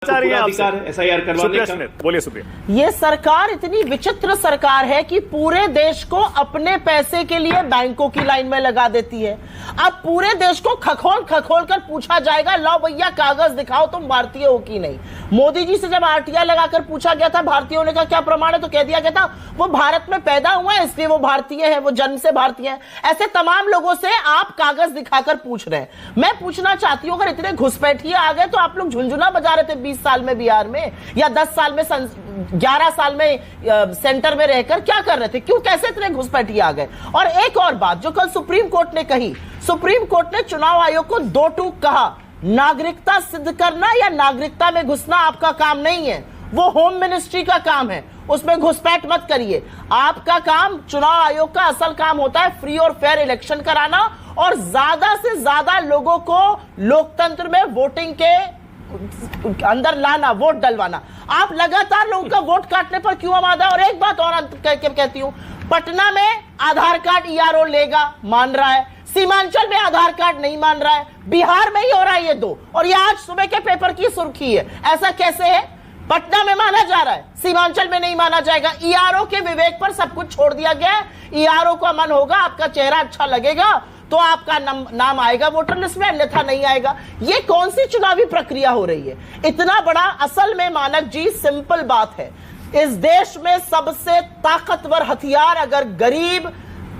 अधिकार है एसआईआर करवाने का। बोलिए सुप्रिया। ये सरकार इतनी विचित्र सरकार है कि पूरे देश को अपने पैसे के लिए बैंकों की लाइन में लगा देती है। अब पूरे देश को खखोल खखोल कर पूछा जाएगा, लो भैया कागज दिखाओ तुम भारतीय हो कि नहीं। मोदी जी से जब आरटीआई लगाकर पूछा गया था भारतीय होने का क्या प्रमाण है, तो कह दिया गया था वो भारत में पैदा हुआ है इसलिए वो भारतीय है, वो जन्म से भारतीय है। ऐसे तमाम लोगों से आप कागज दिखाकर पूछ रहे हैं। मैं पूछना चाहती हूं, अगर इतने घुसपैठिए आ गए तो आप लोग झुंझुना बजा रहे थे 20 साल में बिहार में, या 10 साल में 11 साल में सेंटर में रहकर क्या कर रहे थे? क्यों कैसे इतने घुसपैठिए आ गए? और एक और बात जो कल सुप्रीम कोर्ट ने कही, सुप्रीम कोर्ट ने चुनाव आयोग को 2 टूक कहा, नागरिकता सिद्ध करना या नागरिकता में घुसना आपका काम नहीं है, वो होम मिनिस्ट्री का काम है, उसमें घुसपैठ मत करिए। आपका काम, चुनाव आयोग का असल काम होता है फ्री और फेयर इलेक्शन कराना और ज्यादा से ज्यादा लोगों को लोकतंत्र में वोटिंग के अंदर लाना, वोट डलवाना। आप लगातार लोगों का वोट काटने पर क्यों आमादा? और एक बात और कहती हूं, पटना में आधार कार्ड ईआरओ लेगा, मान रहा है, सीमांचल में आधार कार्ड नहीं मान रहा है, बिहार में ही हो रहा है ये 2, और ये आज सुबह के पेपर की सुर्खी है। ऐसा कैसे है? पटना में माना जा रहा है, सीमांचल में नहीं माना जाएगा। ईआरओ के विवेक पर सब कुछ छोड़ दिया गया है। ईआरओ का मन होगा, आपका चेहरा अच्छा लगेगा तो आपका नाम आएगा वोटर लिस्ट में, अन्यथा नहीं आएगा। ये कौन सी चुनावी प्रक्रिया हो रही है? इतना बड़ा, असल में मानक जी सिंपल बात है, इस देश में सबसे ताकतवर हथियार अगर गरीब,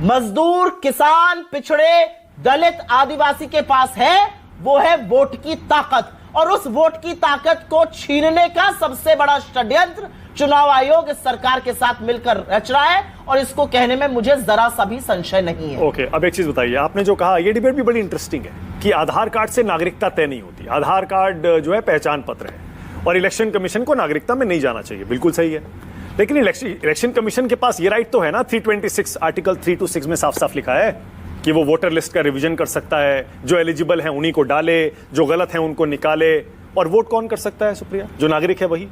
मजदूर, किसान, पिछड़े, दलित, आदिवासी के पास है, वो है वोट की ताकत। और उस वोट की ताकत को छीनने का सबसे बड़ा षड्यंत्र चुनाव आयोग इस सरकार के साथ मिलकर रच रहा है, और इसको कहने में मुझे जरा सा भी संशय नहीं है। ओके, अब एक चीज बताइए, आपने जो कहा ये डिबेट भी बड़ी इंटरेस्टिंग है कि आधार कार्ड से नागरिकता तय नहीं होती। आधार कार्ड जो है पहचान पत्र है और इलेक्शन कमीशन को नागरिकता में नहीं जाना चाहिए, बिल्कुल सही है। लेकिन इलेक्शन कमीशन के पास ये राइट तो है ना, 326 आर्टिकल 326 में साफ साफ लिखा है कि वो वोटर लिस्ट का रिवीजन कर सकता है, जो एलिजिबल है उन्हीं को डाले, जो गलत है उनको निकाले। और वोट कौन कर सकता है सुप्रिया? जो नागरिक है वही,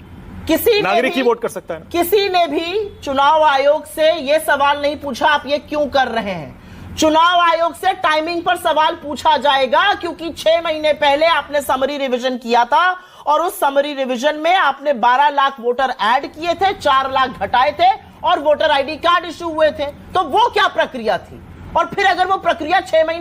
किसी नागरिक ही वोट कर सकता है। किसी ने भी चुनाव आयोग से यह सवाल नहीं पूछा आप ये क्यों कर रहे हैं। चुनाव आयोग से टाइमिंग पर सवाल पूछा जाएगा, क्योंकि 6 महीने पहले आपने समरी रिवीजन किया था और उस समरी रिवीजन में आपने 12 लाख वोटर ऐड किए थे, 4 लाख घटाए थे और वोटर आईडी कार्ड इशू हुए थे। तो वो क्या प्रक्रिया थी? और फिर अगर वो प्रक्रिया 6 महीने